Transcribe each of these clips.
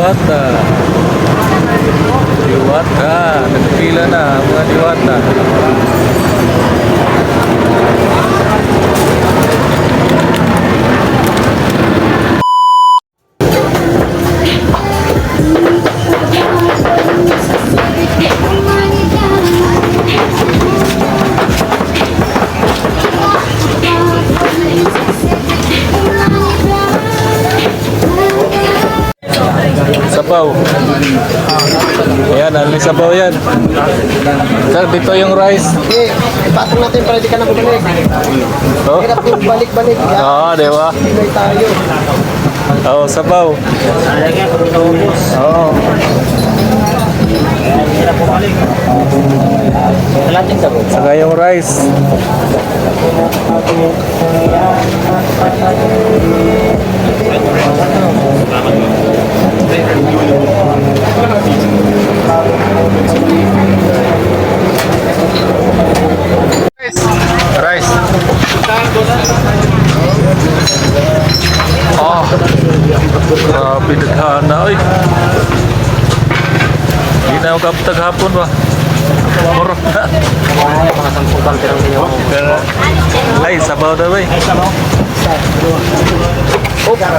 diwata. Diwata. Nagpila na ang mga diwata. Sabaw. Ayan, ali sabaw yan. Sir, dito yung rice. Okay, ipatong natin para di ka na bumalik. Oh? Hirap yung balik-balik. Oo, di ba? Pinoy tayo. Oo, sabaw. Oo. Saka yung rice. Rice. Oh, grabe daghana oy. Di na ako kaptag hapon ba? Murot na. Mga 10 kalpi lang din yung... Ay, sabaw na ba eh?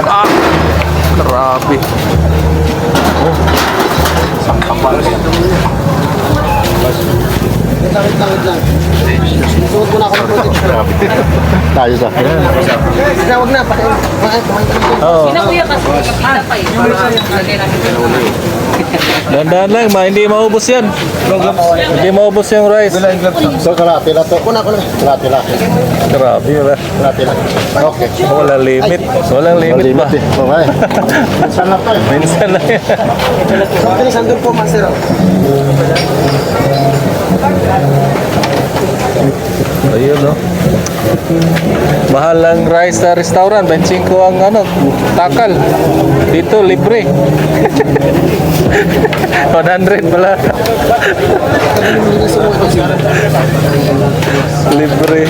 Ah, grabe. Oh. Sampapal. Wait lang. Suot ko na ako ng protein. Tayo sa. Huwag na. Oo. Kuya kasi kapila pa eh. Lagay namin. Dandan lang, hindi maubos yan. Hindi maubos yung rice. So, kalati na to. Kuna ko lang. Kalati lang. Grabe ba? Kalati lang. Okay. Wala limit. Walang limit ba? Okay. Minsan lang tayo. Minsan lang yan. Sorry, sandun po, Master. Ayun no. Mahal ang rice sa restaurant. 25 ang ano, takal. Dito, libre. 100 pala. Libre.